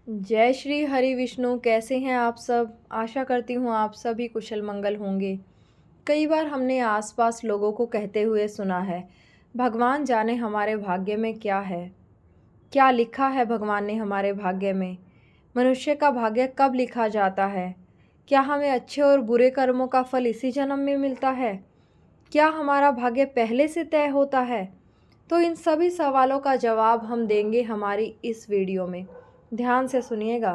जय श्री हरि विष्णु। कैसे हैं आप सब? आशा करती हूँ आप सभी कुशल मंगल होंगे। कई बार हमने आसपास लोगों को कहते हुए सुना है, भगवान जाने हमारे भाग्य में क्या है। क्या लिखा है भगवान ने हमारे भाग्य में? मनुष्य का भाग्य कब लिखा जाता है? क्या हमें अच्छे और बुरे कर्मों का फल इसी जन्म में मिलता है? क्या हमारा भाग्य पहले से तय होता है? तो इन सभी सवालों का जवाब हम देंगे हमारी इस वीडियो में। ध्यान से सुनिएगा।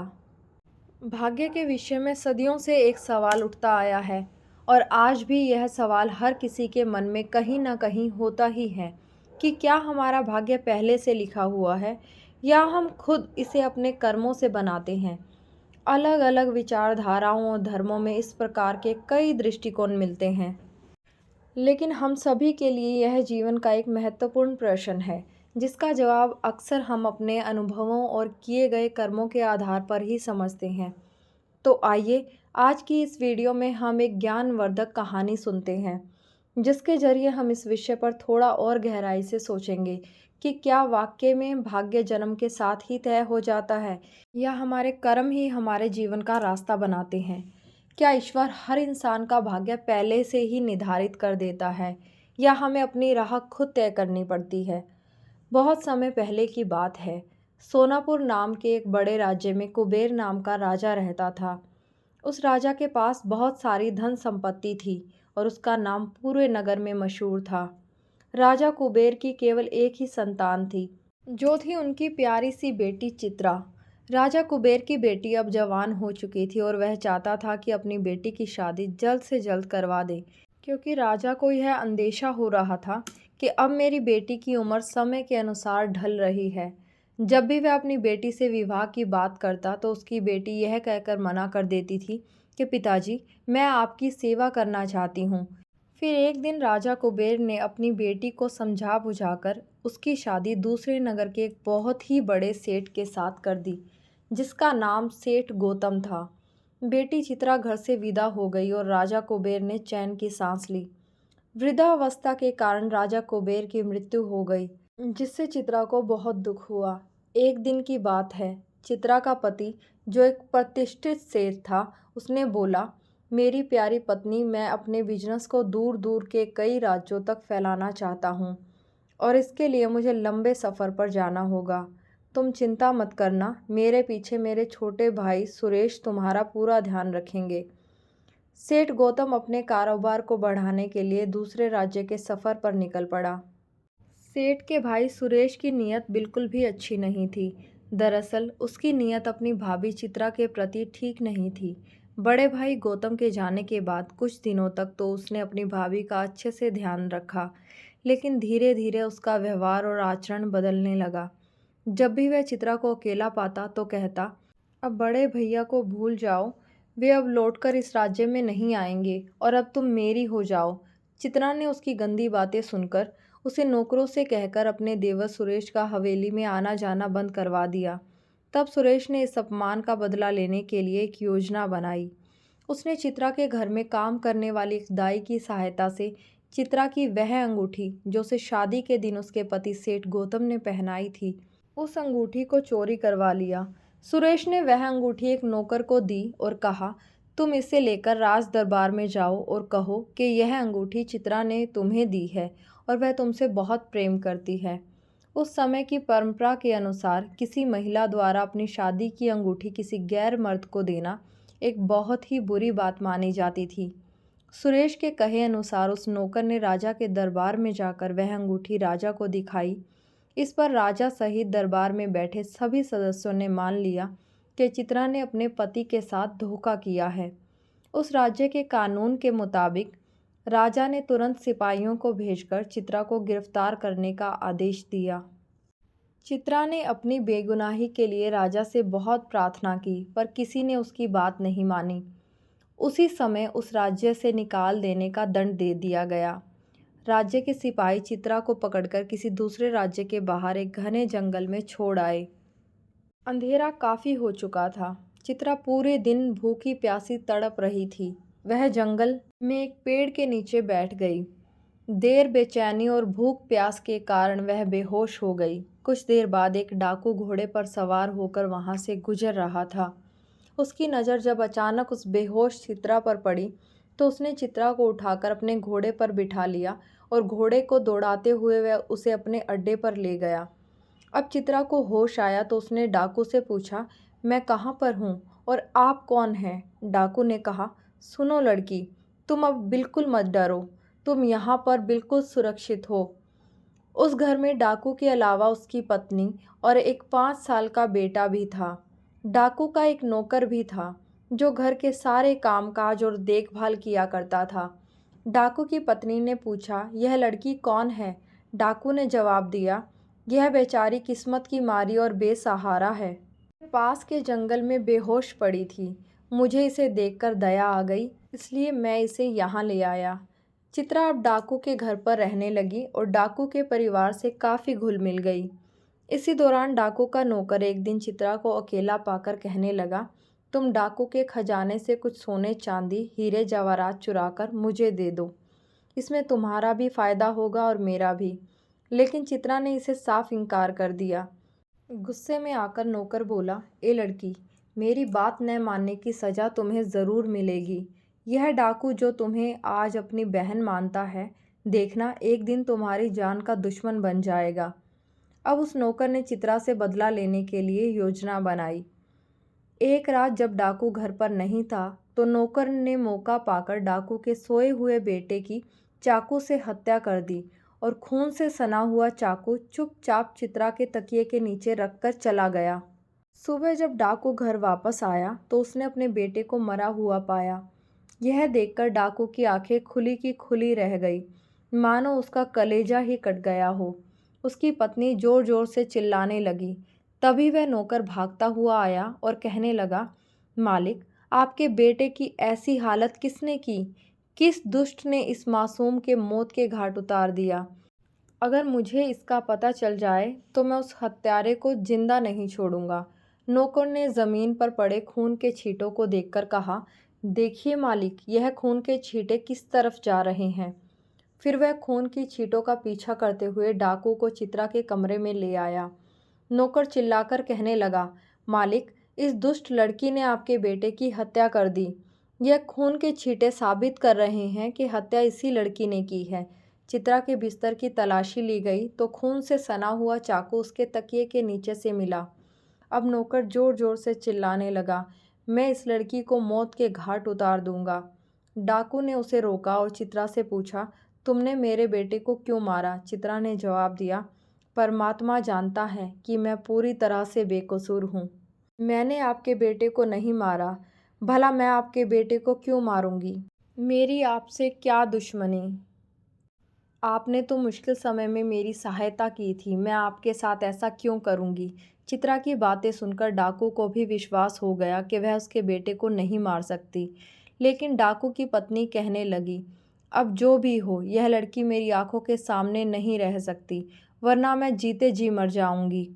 भाग्य के विषय में सदियों से एक सवाल उठता आया है और आज भी यह सवाल हर किसी के मन में कहीं ना कहीं होता ही है कि क्या हमारा भाग्य पहले से लिखा हुआ है या हम खुद इसे अपने कर्मों से बनाते हैं। अलग अलग विचारधाराओं और धर्मों में इस प्रकार के कई दृष्टिकोण मिलते हैं, लेकिन हम सभी के लिए यह जीवन का एक महत्वपूर्ण प्रश्न है जिसका जवाब अक्सर हम अपने अनुभवों और किए गए कर्मों के आधार पर ही समझते हैं। तो आइए आज की इस वीडियो में हम एक ज्ञानवर्धक कहानी सुनते हैं जिसके जरिए हम इस विषय पर थोड़ा और गहराई से सोचेंगे कि क्या वाकई में भाग्य जन्म के साथ ही तय हो जाता है या हमारे कर्म ही हमारे जीवन का रास्ता बनाते हैं। क्या ईश्वर हर इंसान का भाग्य पहले से ही निर्धारित कर देता है या हमें अपनी राह खुद तय करनी पड़ती है। बहुत समय पहले की बात है। सोनापुर नाम के एक बड़े राज्य में कुबेर नाम का राजा रहता था। उस राजा के पास बहुत सारी धन संपत्ति थी और उसका नाम पूरे नगर में मशहूर था। राजा कुबेर की केवल एक ही संतान थी, जो थी उनकी प्यारी सी बेटी चित्रा। राजा कुबेर की बेटी अब जवान हो चुकी थी और वह चाहता था कि अपनी बेटी की शादी जल्द से जल्द करवा दे, क्योंकि राजा को यह अंदेशा हो रहा था कि अब मेरी बेटी की उम्र समय के अनुसार ढल रही है। जब भी वह अपनी बेटी से विवाह की बात करता तो उसकी बेटी यह कहकर मना कर देती थी कि पिताजी, मैं आपकी सेवा करना चाहती हूँ। फिर एक दिन राजा कुबेर ने अपनी बेटी को समझा बुझाकर उसकी शादी दूसरे नगर के एक बहुत ही बड़े सेठ के साथ कर दी, जिसका नाम सेठ गौतम था। बेटी चित्रा घर से विदा हो गई और राजा कुबेर ने चैन की सांस ली। वृद्धावस्था के कारण राजा कुबेर की मृत्यु हो गई, जिससे चित्रा को बहुत दुख हुआ। एक दिन की बात है। चित्रा का पति, जो एक प्रतिष्ठित सेठ था, उसने बोला, मेरी प्यारी पत्नी, मैं अपने बिजनेस को दूर दूर के कई राज्यों तक फैलाना चाहता हूँ और इसके लिए मुझे लंबे सफ़र पर जाना होगा। तुम चिंता मत करना, मेरे पीछे मेरे छोटे भाई सुरेश तुम्हारा पूरा ध्यान रखेंगे। सेठ गौतम अपने कारोबार को बढ़ाने के लिए दूसरे राज्य के सफ़र पर निकल पड़ा। सेठ के भाई सुरेश की नीयत बिल्कुल भी अच्छी नहीं थी। दरअसल उसकी नीयत अपनी भाभी चित्रा के प्रति ठीक नहीं थी। बड़े भाई गौतम के जाने के बाद कुछ दिनों तक तो उसने अपनी भाभी का अच्छे से ध्यान रखा, लेकिन धीरे धीरे उसका व्यवहार और आचरण बदलने लगा। जब भी वह चित्रा को अकेला पाता तो कहता, अब बड़े भैया को भूल जाओ, वे अब लौटकर इस राज्य में नहीं आएंगे और अब तुम मेरी हो जाओ। चित्रा ने उसकी गंदी बातें सुनकर उसे नौकरों से कहकर अपने देवर सुरेश का हवेली में आना जाना बंद करवा दिया। तब सुरेश ने इस अपमान का बदला लेने के लिए एक योजना बनाई। उसने चित्रा के घर में काम करने वाली एक दाई की सहायता से चित्रा की वह अंगूठी, जो उसे शादी के दिन उसके पति सेठ गौतम ने पहनाई थी, उस अंगूठी को चोरी करवा लिया। सुरेश ने वह अंगूठी एक नौकर को दी और कहा, तुम इसे लेकर राज दरबार में जाओ और कहो कि यह अंगूठी चित्रा ने तुम्हें दी है और वह तुमसे बहुत प्रेम करती है। उस समय की परंपरा के अनुसार किसी महिला द्वारा अपनी शादी की अंगूठी किसी गैर मर्द को देना एक बहुत ही बुरी बात मानी जाती थी। सुरेश के कहे अनुसार उस नौकर ने राजा के दरबार में जाकर वह अंगूठी राजा को दिखाई। इस पर राजा सहित दरबार में बैठे सभी सदस्यों ने मान लिया कि चित्रा ने अपने पति के साथ धोखा किया है। उस राज्य के कानून के मुताबिक राजा ने तुरंत सिपाहियों को भेजकर चित्रा को गिरफ्तार करने का आदेश दिया। चित्रा ने अपनी बेगुनाही के लिए राजा से बहुत प्रार्थना की, पर किसी ने उसकी बात नहीं मानी। उसी समय उस राज्य से निकाल देने का दंड दे दिया गया। राज्य के सिपाही चित्रा को पकड़कर किसी दूसरे राज्य के बाहर एक घने जंगल में छोड़ आए। अंधेरा काफ़ी हो चुका था। चित्रा पूरे दिन भूखी प्यासी तड़प रही थी। वह जंगल में एक पेड़ के नीचे बैठ गई। देर बेचैनी और भूख प्यास के कारण वह बेहोश हो गई। कुछ देर बाद एक डाकू घोड़े पर सवार होकर वहां से गुजर रहा था। उसकी नज़र जब अचानक उस बेहोश चित्रा पर पड़ी तो उसने चित्रा को उठाकर अपने घोड़े पर बिठा लिया और घोड़े को दौड़ाते हुए वह उसे अपने अड्डे पर ले गया। अब चित्रा को होश आया तो उसने डाकू से पूछा, मैं कहाँ पर हूँ और आप कौन हैं? डाकू ने कहा, सुनो लड़की, तुम अब बिल्कुल मत डरो, तुम यहाँ पर बिल्कुल सुरक्षित हो। उस घर में डाकू के अलावा उसकी पत्नी और एक 5 साल का बेटा भी था। डाकू का एक नौकर भी था जो घर के सारे कामकाज और देखभाल किया करता था। डाकू की पत्नी ने पूछा, यह लड़की कौन है? डाकू ने जवाब दिया, यह बेचारी किस्मत की मारी और बेसहारा है। पास के जंगल में बेहोश पड़ी थी। मुझे इसे देखकर दया आ गई, इसलिए मैं इसे यहाँ ले आया। चित्रा अब डाकू के घर पर रहने लगी और डाकू के परिवार से काफ़ी घुल मिल गई। इसी दौरान डाकू का नौकर एक दिन चित्रा को अकेला पाकर कहने लगा, तुम डाकू के खजाने से कुछ सोने चांदी हीरे जवाहरात चुराकर मुझे दे दो, इसमें तुम्हारा भी फ़ायदा होगा और मेरा भी। लेकिन चित्रा ने इसे साफ इनकार कर दिया। गुस्से में आकर नौकर बोला, ए लड़की, मेरी बात न मानने की सज़ा तुम्हें ज़रूर मिलेगी। यह डाकू जो तुम्हें आज अपनी बहन मानता है, देखना एक दिन तुम्हारी जान का दुश्मन बन जाएगा। अब उस नौकर ने चित्रा से बदला लेने के लिए योजना बनाई। एक रात जब डाकू घर पर नहीं था तो नौकर ने मौका पाकर डाकू के सोए हुए बेटे की चाकू से हत्या कर दी और खून से सना हुआ चाकू चुपचाप चित्रा के तकिए के नीचे रखकर चला गया। सुबह जब डाकू घर वापस आया तो उसने अपने बेटे को मरा हुआ पाया। यह देखकर डाकू की आंखें खुली की खुली रह गई, मानो उसका कलेजा ही कट गया हो। उसकी पत्नी जोर जोर से चिल्लाने लगी। तभी वह नौकर भागता हुआ आया और कहने लगा, मालिक, आपके बेटे की ऐसी हालत किसने की? किस दुष्ट ने इस मासूम के मौत के घाट उतार दिया? अगर मुझे इसका पता चल जाए तो मैं उस हत्यारे को जिंदा नहीं छोड़ूंगा। नौकर ने ज़मीन पर पड़े खून के छींटों को देखकर कहा, देखिए मालिक, यह खून के छींटे किस तरफ जा रहे हैं। फिर वह खून की छींटों का पीछा करते हुए डाकू को चित्रा के कमरे में ले आया। नौकर चिल्लाकर कहने लगा, मालिक, इस दुष्ट लड़की ने आपके बेटे की हत्या कर दी। यह खून के छींटे साबित कर रहे हैं कि हत्या इसी लड़की ने की है। चित्रा के बिस्तर की तलाशी ली गई तो खून से सना हुआ चाकू उसके तकिए के नीचे से मिला। अब नौकर जोर जोर से चिल्लाने लगा, मैं इस लड़की को मौत के घाट उतार दूंगा। डाकू ने उसे रोका और चित्रा से पूछा, तुमने मेरे बेटे को क्यों मारा? चित्रा ने जवाब दिया, परमात्मा जानता है कि मैं पूरी तरह से बेकसूर हूँ। मैंने आपके बेटे को नहीं मारा। भला मैं आपके बेटे को क्यों मारूंगी? मेरी आपसे क्या दुश्मनी? आपने तो मुश्किल समय में मेरी सहायता की थी, मैं आपके साथ ऐसा क्यों करूंगी? चित्रा की बातें सुनकर डाकू को भी विश्वास हो गया कि वह उसके बेटे को नहीं मार सकती। लेकिन डाकू की पत्नी कहने लगी, अब जो भी हो, यह लड़की मेरी आंखों के सामने नहीं रह सकती, वरना मैं जीते जी मर जाऊंगी।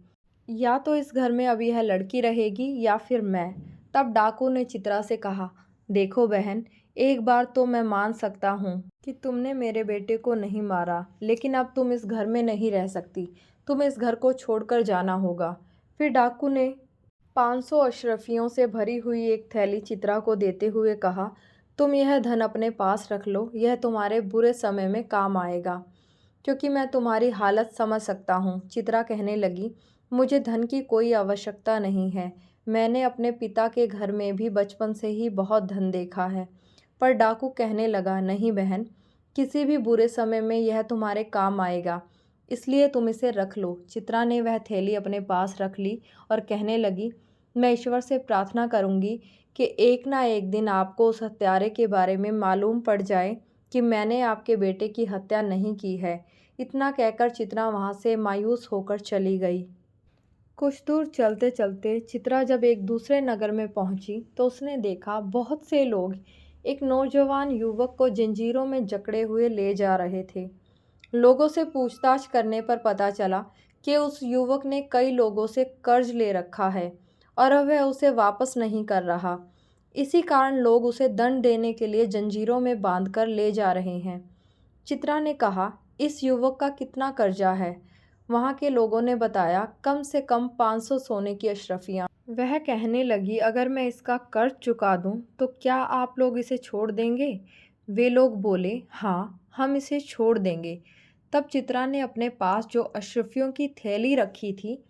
या तो इस घर में अब यह लड़की रहेगी या फिर मैं। तब डाकू ने चित्रा से कहा, देखो बहन, एक बार तो मैं मान सकता हूँ कि तुमने मेरे बेटे को नहीं मारा, लेकिन अब तुम इस घर में नहीं रह सकती, तुम्हें इस घर को छोड़कर जाना होगा। फिर डाकू ने 500 अशरफियों से भरी हुई एक थैली चित्रा को देते हुए कहा, तुम यह धन अपने पास रख लो, यह तुम्हारे बुरे समय में काम आएगा, क्योंकि मैं तुम्हारी हालत समझ सकता हूँ। चित्रा कहने लगी, मुझे धन की कोई आवश्यकता नहीं है, मैंने अपने पिता के घर में भी बचपन से ही बहुत धन देखा है। पर डाकू कहने लगा, नहीं बहन, किसी भी बुरे समय में यह तुम्हारे काम आएगा, इसलिए तुम इसे रख लो। चित्रा ने वह थैली अपने पास रख ली और कहने लगी, मैं ईश्वर से प्रार्थना करूंगी कि एक ना एक दिन आपको उस हत्यारे के बारे में मालूम पड़ जाए कि मैंने आपके बेटे की हत्या नहीं की है। इतना कहकर चित्रा वहाँ से मायूस होकर चली गई। कुछ दूर चलते चलते चित्रा जब एक दूसरे नगर में पहुंची तो उसने देखा बहुत से लोग एक नौजवान युवक को जंजीरों में जकड़े हुए ले जा रहे थे। लोगों से पूछताछ करने पर पता चला कि उस युवक ने कई लोगों से कर्ज ले रखा है और अब वह उसे वापस नहीं कर रहा। इसी कारण लोग उसे दंड देने के लिए जंजीरों में बांधकर ले जा रहे हैं। चित्रा ने कहा, इस युवक का कितना कर्जा है? वहाँ के लोगों ने बताया कम से कम 500 सोने की अशरफियाँ। वह कहने लगी, अगर मैं इसका कर्ज चुका दूँ तो क्या आप लोग इसे छोड़ देंगे? वे लोग बोले, हाँ, हम इसे छोड़ देंगे। तब चित्रा ने अपने पास जो अशरफियों की थैली रखी थी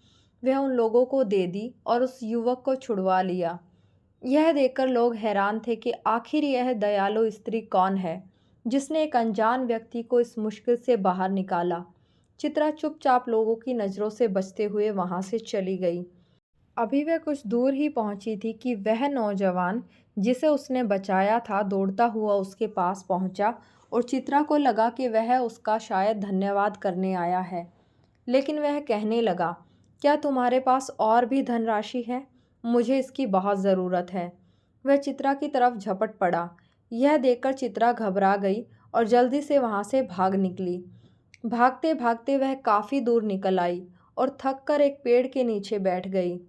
वह उन लोगों को दे दी और उस युवक को छुड़वा लिया। यह देखकर लोग हैरान थे कि आखिर यह दयालु स्त्री कौन है जिसने एक अनजान व्यक्ति को इस मुश्किल से बाहर निकाला। चित्रा चुपचाप लोगों की नज़रों से बचते हुए वहां से चली गई। अभी वह कुछ दूर ही पहुंची थी कि वह नौजवान जिसे उसने बचाया था दौड़ता हुआ उसके पास पहुंचा और चित्रा को लगा कि वह उसका शायद धन्यवाद करने आया है। लेकिन वह कहने लगा, क्या तुम्हारे पास और भी धनराशि है? मुझे इसकी बहुत ज़रूरत है। वह चित्रा की तरफ झपट पड़ा। यह देखकर चित्रा घबरा गई और जल्दी से वहाँ से भाग निकली। भागते भागते वह काफ़ी दूर निकल आई और थक कर एक पेड़ के नीचे बैठ गई।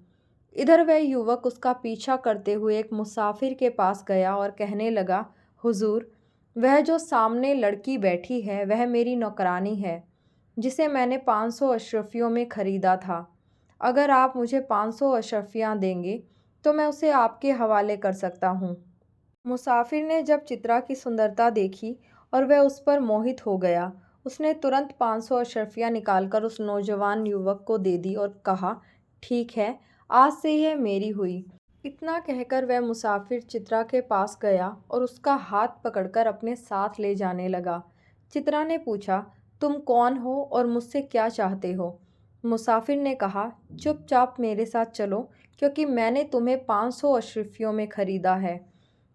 इधर वह युवक उसका पीछा करते हुए एक मुसाफिर के पास गया और कहने लगा, हुजूर, वह जो सामने लड़की बैठी है वह मेरी नौकरानी है जिसे मैंने 500 अशरफियों में ख़रीदा था। अगर आप मुझे 500 अशरफियाँ देंगे तो मैं उसे आपके हवाले कर सकता हूँ। मुसाफिर ने जब चित्रा की सुंदरता देखी और वह उस पर मोहित हो गया, उसने तुरंत 500 अशरफियाँ निकालकर उस नौजवान युवक को दे दी और कहा, ठीक है, आज से यह मेरी हुई। इतना कहकर वह मुसाफिर चित्रा के पास गया और उसका हाथ पकड़कर अपने साथ ले जाने लगा। चित्रा ने पूछा, तुम कौन हो और मुझसे क्या चाहते हो? मुसाफिर ने कहा, चुपचाप मेरे साथ चलो क्योंकि मैंने तुम्हें 500 अशरफियों में ख़रीदा है।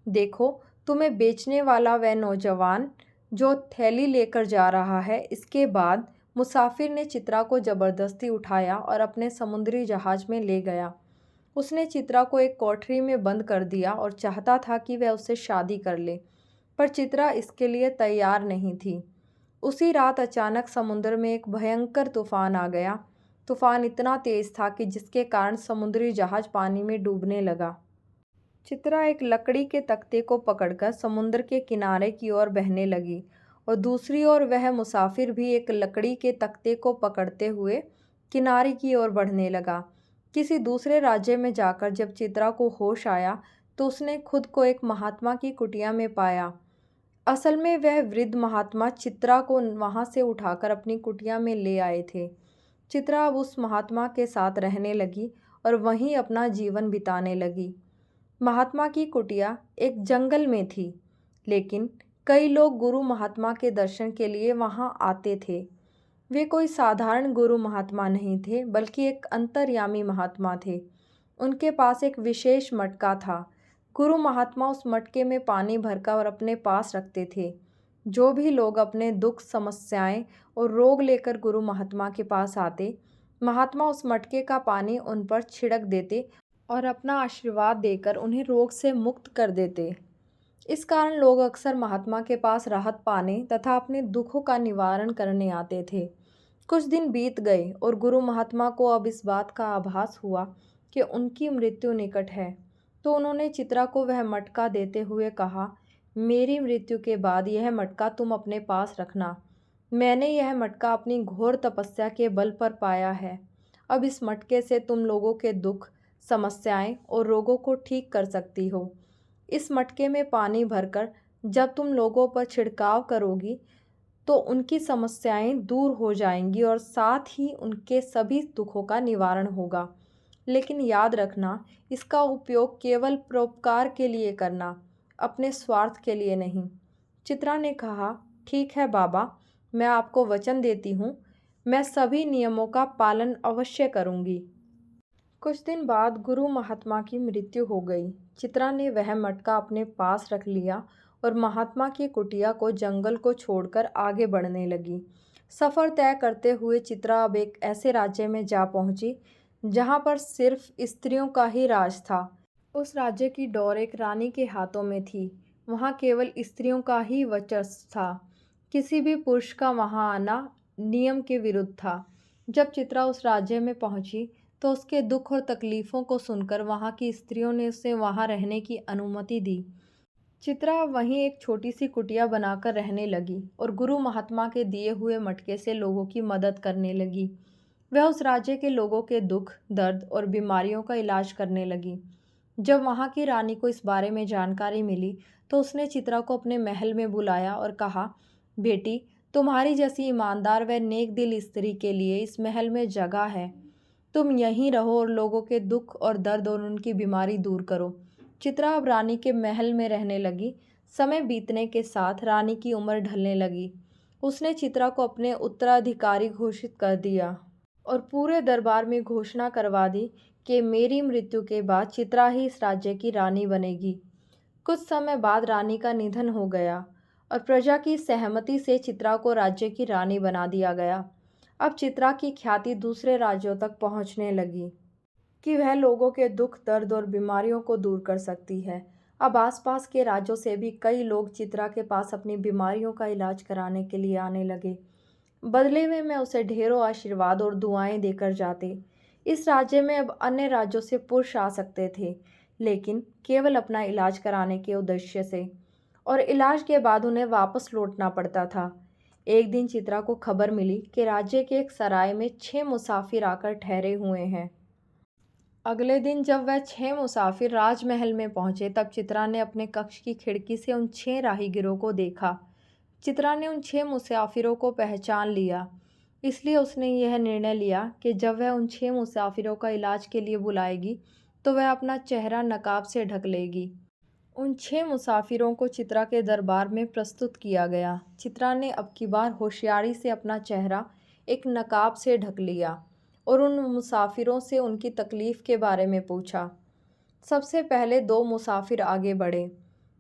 देखो, तुम्हें बेचने वाला वह नौजवान जो थैली लेकर जा रहा है। इसके बाद मुसाफिर ने चित्रा को ज़बरदस्ती उठाया और अपने समुद्री जहाज़ में ले गया। उसने चित्रा को एक कोठरी में बंद कर दिया और चाहता था कि वह उससे शादी कर ले, पर चित्रा इसके लिए तैयार नहीं थी। उसी रात अचानक समुद्र में एक भयंकर तूफान आ गया। तूफान इतना तेज़ था कि जिसके कारण समुद्री जहाज़ पानी में डूबने लगा। चित्रा एक लकड़ी के तख्ते को पकड़कर समुद्र के किनारे की ओर बहने लगी और दूसरी ओर वह मुसाफिर भी एक लकड़ी के तख्ते को पकड़ते हुए किनारे की ओर बढ़ने लगा। किसी दूसरे राज्य में जाकर जब चित्रा को होश आया तो उसने खुद को एक महात्मा की कुटिया में पाया। असल में वह वृद्ध महात्मा चित्रा को वहां से उठाकर अपनी कुटिया में ले आए थे। चित्रा अब उस महात्मा के साथ रहने लगी और वहीं अपना जीवन बिताने लगी। महात्मा की कुटिया एक जंगल में थी, लेकिन कई लोग गुरु महात्मा के दर्शन के लिए वहां आते थे। वे कोई साधारण गुरु महात्मा नहीं थे, बल्कि एक अंतर्यामी महात्मा थे। उनके पास एक विशेष मटका था। गुरु महात्मा उस मटके में पानी भरकर और अपने पास रखते थे। जो भी लोग अपने दुख, समस्याएं और रोग लेकर गुरु महात्मा के पास आते, महात्मा उस मटके का पानी उन पर छिड़क देते और अपना आशीर्वाद देकर उन्हें रोग से मुक्त कर देते। इस कारण लोग अक्सर महात्मा के पास राहत पाने तथा अपने दुखों का निवारण करने आते थे। कुछ दिन बीत गए और गुरु महात्मा को अब इस बात का आभास हुआ कि उनकी मृत्यु निकट है। तो उन्होंने चित्रा को वह मटका देते हुए कहा, मेरी मृत्यु के बाद यह मटका तुम अपने पास रखना। मैंने यह मटका अपनी घोर तपस्या के बल पर पाया है। अब इस मटके से तुम लोगों के दुख, समस्याएं और रोगों को ठीक कर सकती हो। इस मटके में पानी भरकर जब तुम लोगों पर छिड़काव करोगी तो उनकी समस्याएं दूर हो जाएंगी और साथ ही उनके सभी दुखों का निवारण होगा। लेकिन याद रखना, इसका उपयोग केवल परोपकार के लिए करना, अपने स्वार्थ के लिए नहीं। चित्रा ने कहा, ठीक है बाबा, मैं आपको वचन देती हूँ, मैं सभी नियमों का पालन अवश्य करूँगी। कुछ दिन बाद गुरु महात्मा की मृत्यु हो गई। चित्रा ने वह मटका अपने पास रख लिया और महात्मा की कुटिया को जंगल को छोड़कर आगे बढ़ने लगी। सफ़र तय करते हुए चित्रा अब एक ऐसे राज्य में जा पहुंची जहां पर सिर्फ स्त्रियों का ही राज था। उस राज्य की डोर एक रानी के हाथों में थी। वहां केवल स्त्रियों का ही वर्चस्व था। किसी भी पुरुष का वहां आना नियम के विरुद्ध था। जब चित्रा उस राज्य में पहुंची तो उसके दुख और तकलीफ़ों को सुनकर वहाँ की स्त्रियों ने उसे वहाँ रहने की अनुमति दी। चित्रा वहीं एक छोटी सी कुटिया बनाकर रहने लगी और गुरु महात्मा के दिए हुए मटके से लोगों की मदद करने लगी। वह उस राज्य के लोगों के दुख, दर्द और बीमारियों का इलाज करने लगी। जब वहाँ की रानी को इस बारे में जानकारी मिली, तो उसने चित्रा को अपने महल में बुलाया और कहा, बेटी, तुम्हारी जैसी ईमानदार व नेक दिल स्त्री के लिए इस महल में जगह है। तुम यहीं रहो और लोगों के दुख और दर्द और उनकी बीमारी दूर करो। चित्रा अब रानी के महल में रहने लगी। समय बीतने के साथ रानी की उम्र ढलने लगी। उसने चित्रा को अपने उत्तराधिकारी घोषित कर दिया और पूरे दरबार में घोषणा करवा दी कि मेरी मृत्यु के बाद चित्रा ही इस राज्य की रानी बनेगी। कुछ समय बाद रानी का निधन हो गया और प्रजा की सहमति से चित्रा को राज्य की रानी बना दिया गया। अब चित्रा की ख्याति दूसरे राज्यों तक पहुंचने लगी कि वह लोगों के दुख, दर्द और बीमारियों को दूर कर सकती है। अब आसपास के राज्यों से भी कई लोग चित्रा के पास अपनी बीमारियों का इलाज कराने के लिए आने लगे। बदले में मैं उसे ढेरों आशीर्वाद और दुआएं देकर जाते। इस राज्य में अब अन्य राज्यों से पुरुष आ सकते थे, लेकिन केवल अपना इलाज कराने के उद्देश्य से, और इलाज के बाद उन्हें वापस लौटना पड़ता था। एक दिन चित्रा को खबर मिली कि राज्य के एक सराय में 6 मुसाफिर आकर ठहरे हुए हैं। अगले दिन जब वह 6 मुसाफिर राजमहल में पहुंचे, तब चित्रा ने अपने कक्ष की खिड़की से उन 6 राहगीरों को देखा। चित्रा ने उन 6 मुसाफिरों को पहचान लिया, इसलिए उसने यह निर्णय लिया कि जब वह उन 6 मुसाफिरों का इलाज के लिए बुलाएगी, तो वह अपना चेहरा नकाब से ढक लेगी। उन 6 मुसाफिरों को चित्रा के दरबार में प्रस्तुत किया गया। चित्रा ने अब की बार होशियारी से अपना चेहरा एक नकाब से ढक लिया और उन मुसाफिरों से उनकी तकलीफ़ के बारे में पूछा। सबसे पहले 2 मुसाफिर आगे बढ़े,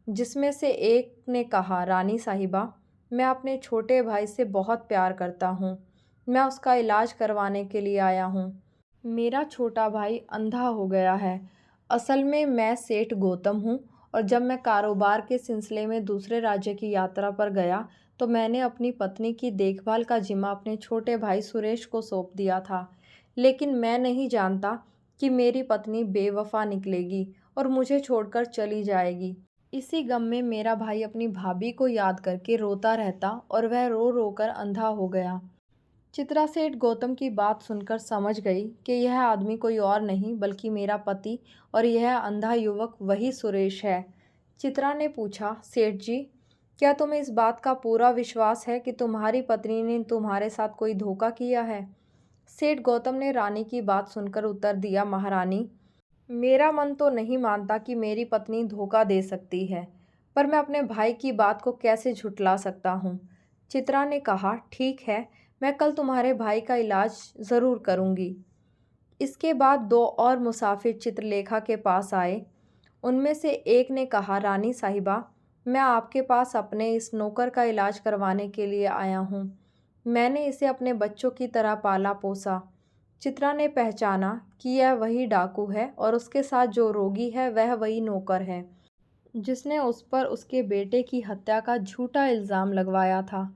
जिसमें से एक ने कहा, रानी साहिबा, मैं अपने छोटे भाई से बहुत प्यार करता हूँ। मैं उसका इलाज करवाने के लिए आया हूँ। मेरा छोटा भाई अंधा हो गया है। असल में मैं सेठ गौतम हूँ, और जब मैं कारोबार के सिलसिले में दूसरे राज्य की यात्रा पर गया, तो मैंने अपनी पत्नी की देखभाल का जिम्मा अपने छोटे भाई सुरेश को सौंप दिया था। लेकिन मैं नहीं जानता कि मेरी पत्नी बेवफा निकलेगी और मुझे छोड़कर चली जाएगी। इसी गम में मेरा भाई अपनी भाभी को याद करके रोता रहता और वह रो रो कर अंधा हो गया। चित्रा सेठ गौतम की बात सुनकर समझ गई कि यह आदमी कोई और नहीं बल्कि मेरा पति और यह अंधा युवक वही सुरेश है। चित्रा ने पूछा, सेठ जी, क्या तुम्हें इस बात का पूरा विश्वास है कि तुम्हारी पत्नी ने तुम्हारे साथ कोई धोखा किया है? सेठ गौतम ने रानी की बात सुनकर उत्तर दिया, महारानी, मेरा मन तो नहीं मानता कि मेरी पत्नी धोखा दे सकती है, पर मैं अपने भाई की बात को कैसे झुठला सकता हूँ। चित्रा ने कहा, ठीक है, मैं कल तुम्हारे भाई का इलाज ज़रूर करूँगी। इसके बाद 2 और मुसाफिर चित्रलेखा के पास आए। उनमें से एक ने कहा, रानी साहिबा, मैं आपके पास अपने इस नौकर का इलाज करवाने के लिए आया हूँ। मैंने इसे अपने बच्चों की तरह पाला पोसा। चित्रा ने पहचाना कि यह वही डाकू है और उसके साथ जो रोगी है वह वही नौकर है, जिसने उस पर उसके बेटे की हत्या का झूठा इल्ज़ाम लगवाया था।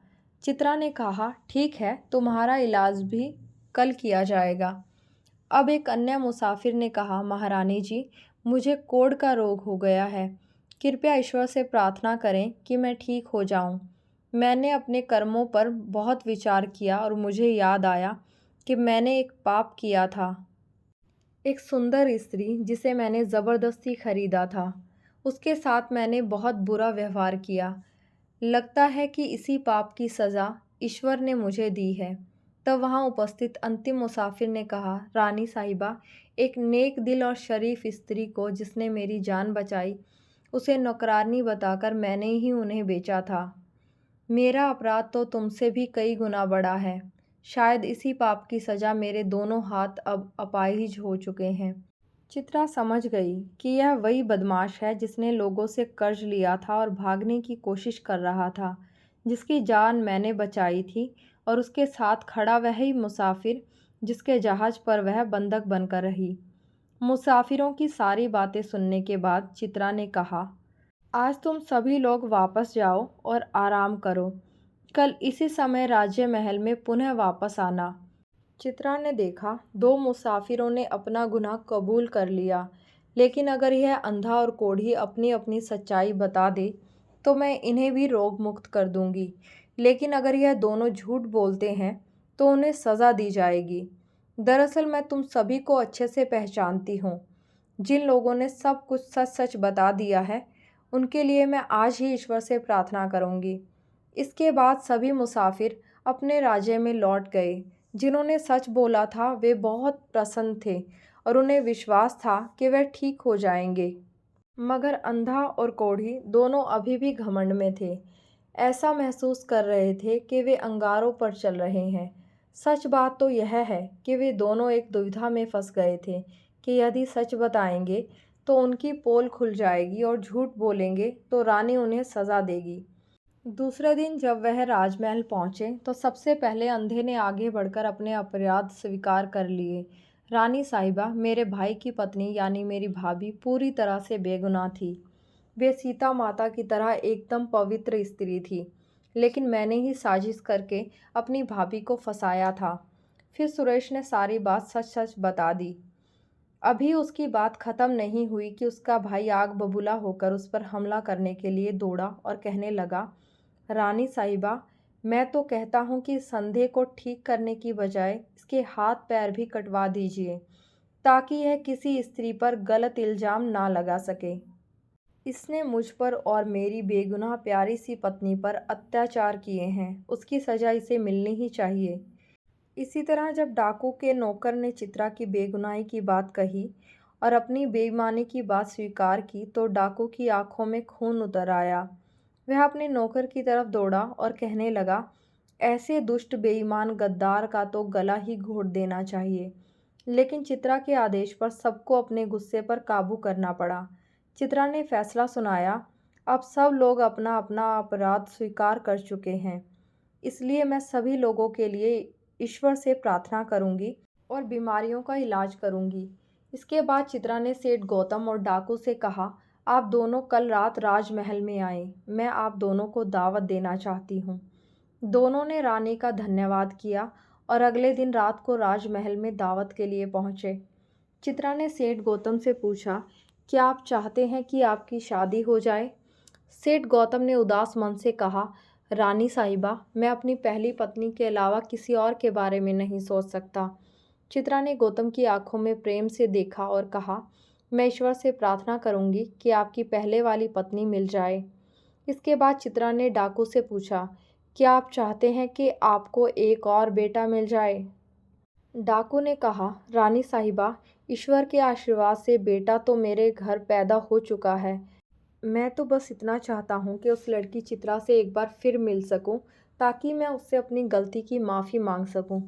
चित्रा ने कहा, ठीक है, तुम्हारा इलाज भी कल किया जाएगा। अब एक अन्य मुसाफिर ने कहा, महारानी जी, मुझे कोढ़ का रोग हो गया है। कृपया ईश्वर से प्रार्थना करें कि मैं ठीक हो जाऊं। मैंने अपने कर्मों पर बहुत विचार किया और मुझे याद आया कि मैंने एक पाप किया था। एक सुंदर स्त्री जिसे मैंने ज़बरदस्ती खरीदा था, उसके साथ मैंने बहुत बुरा व्यवहार किया। लगता है कि इसी पाप की सज़ा ईश्वर ने मुझे दी है। तब वहाँ उपस्थित अंतिम मुसाफिर ने कहा, रानी साहिबा, एक नेक दिल और शरीफ स्त्री को जिसने मेरी जान बचाई, उसे नौकरानी बताकर मैंने ही उन्हें बेचा था। मेरा अपराध तो तुमसे भी कई गुना बड़ा है। शायद इसी पाप की सज़ा मेरे दोनों हाथ अब अपाहिज हो चुके हैं। चित्रा समझ गई कि यह वही बदमाश है जिसने लोगों से कर्ज लिया था और भागने की कोशिश कर रहा था, जिसकी जान मैंने बचाई थी, और उसके साथ खड़ा वही मुसाफिर जिसके जहाज़ पर वह बंधक बनकर रही। मुसाफिरों की सारी बातें सुनने के बाद चित्रा ने कहा, आज तुम सभी लोग वापस जाओ और आराम करो। कल इसी समय राज्य महल में पुनः वापस आना। चित्रा ने देखा 2 मुसाफिरों ने अपना गुनाह कबूल कर लिया, लेकिन अगर यह अंधा और कोढ़ी अपनी अपनी सच्चाई बता दे तो मैं इन्हें भी रोग मुक्त कर दूंगी, लेकिन अगर यह दोनों झूठ बोलते हैं तो उन्हें सज़ा दी जाएगी। दरअसल मैं तुम सभी को अच्छे से पहचानती हूँ। जिन लोगों ने सब कुछ सच सच बता दिया है, उनके लिए मैं आज ही ईश्वर से प्रार्थना करूँगी। इसके बाद सभी मुसाफिर अपने राज्य में लौट गए। जिन्होंने सच बोला था वे बहुत प्रसन्न थे और उन्हें विश्वास था कि वे ठीक हो जाएंगे। मगर अंधा और कोढ़ी दोनों अभी भी घमंड में थे। ऐसा महसूस कर रहे थे कि वे अंगारों पर चल रहे हैं। सच बात तो यह है कि वे दोनों एक दुविधा में फंस गए थे कि यदि सच बताएंगे तो उनकी पोल खुल जाएगी और झूठ बोलेंगे तो रानी उन्हें सज़ा देगी। दूसरे दिन जब वह राजमहल पहुंचे तो सबसे पहले अंधे ने आगे बढ़कर अपने अपराध स्वीकार कर लिए। रानी साहिबा, मेरे भाई की पत्नी यानी मेरी भाभी पूरी तरह से बेगुनाह थी। वे सीता माता की तरह एकदम पवित्र स्त्री थी, लेकिन मैंने ही साजिश करके अपनी भाभी को फंसाया था। फिर सुरेश ने सारी बात सच सच बता दी। अभी उसकी बात खत्म नहीं हुई कि उसका भाई आग बबूला होकर उस पर हमला करने के लिए दौड़ा और कहने लगा, रानी साहिबा, मैं तो कहता हूँ कि इस संदेह को ठीक करने की बजाय इसके हाथ पैर भी कटवा दीजिए, ताकि यह किसी स्त्री पर गलत इल्ज़ाम ना लगा सके। इसने मुझ पर और मेरी बेगुनाह प्यारी सी पत्नी पर अत्याचार किए हैं, उसकी सज़ा इसे मिलनी ही चाहिए। इसी तरह जब डाकू के नौकर ने चित्रा की बेगुनाही की बात कही और अपनी बेईमानी की बात स्वीकार की तो डाकू की आंखों में खून उतर आया। वह अपने नौकर की तरफ दौड़ा और कहने लगा, ऐसे दुष्ट बेईमान गद्दार का तो गला ही घोट देना चाहिए। लेकिन चित्रा के आदेश पर सबको अपने गुस्से पर काबू करना पड़ा। चित्रा ने फैसला सुनाया, अब सब लोग अपना अपना अपराध स्वीकार कर चुके हैं, इसलिए मैं सभी लोगों के लिए ईश्वर से प्रार्थना करूंगी और बीमारियों का इलाज करूंगी। इसके बाद चित्रा ने सेठ गौतम और डाकू से कहा, आप दोनों कल रात राजमहल में आए, मैं आप दोनों को दावत देना चाहती हूँ। दोनों ने रानी का धन्यवाद किया और अगले दिन रात को राजमहल में दावत के लिए पहुँचे। चित्रा ने सेठ गौतम से पूछा, क्या आप चाहते हैं कि आपकी शादी हो जाए? सेठ गौतम ने उदास मन से कहा, रानी साहिबा, मैं अपनी पहली पत्नी के अलावा किसी और के बारे में नहीं सोच सकता। चित्रा ने गौतम की आंखों में प्रेम से देखा और कहा, मैं ईश्वर से प्रार्थना करूंगी कि आपकी पहले वाली पत्नी मिल जाए। इसके बाद चित्रा ने डाकू से पूछा, क्या आप चाहते हैं कि आपको एक और बेटा मिल जाए? डाकू ने कहा, रानी साहिबा, ईश्वर के आशीर्वाद से बेटा तो मेरे घर पैदा हो चुका है। मैं तो बस इतना चाहता हूँ कि उस लड़की चित्रा से एक बार फिर मिल सकूँ, ताकि मैं उससे अपनी गलती की माफ़ी मांग सकूँ।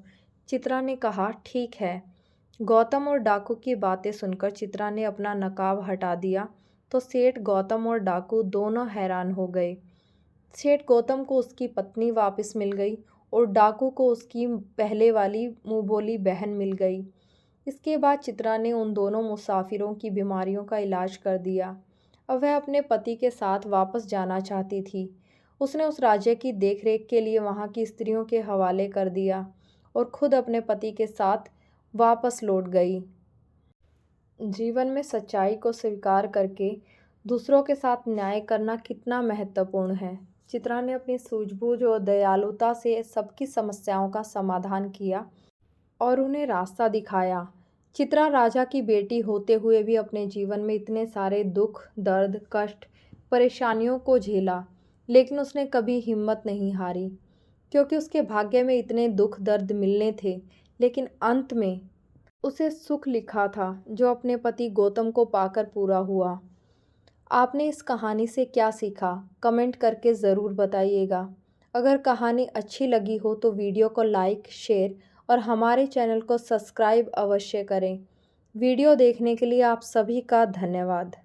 चित्रा ने कहा, ठीक है। गौतम और डाकू की बातें सुनकर चित्रा ने अपना नकाब हटा दिया तो सेठ गौतम और डाकू दोनों हैरान हो गए। सेठ गौतम को उसकी पत्नी वापस मिल गई और डाकू को उसकी पहले वाली मुंहबोली बहन मिल गई। इसके बाद चित्रा ने उन दोनों मुसाफिरों की बीमारियों का इलाज कर दिया। अब वह अपने पति के साथ वापस जाना चाहती थी। उसने उस राज्य की देखरेख के लिए वहाँ की स्त्रियों के हवाले कर दिया और खुद अपने पति के साथ वापस लौट गई। जीवन में सच्चाई को स्वीकार करके दूसरों के साथ न्याय करना कितना महत्वपूर्ण है। चित्रा ने अपनी सूझबूझ और दयालुता से सबकी समस्याओं का समाधान किया और उन्हें रास्ता दिखाया। चित्रा राजा की बेटी होते हुए भी अपने जीवन में इतने सारे दुख, दर्द, कष्ट, परेशानियों को झेला, लेकिन उसने कभी हिम्मत नहीं हारी, क्योंकि उसके भाग्य में इतने दुख दर्द मिलने थे, लेकिन अंत में उसे सुख लिखा था जो अपने पति गौतम को पाकर पूरा हुआ। आपने इस कहानी से क्या सीखा? कमेंट करके ज़रूर बताइएगा। अगर कहानी अच्छी लगी हो तो वीडियो को लाइक, शेयर और हमारे चैनल को सब्सक्राइब अवश्य करें। वीडियो देखने के लिए आप सभी का धन्यवाद।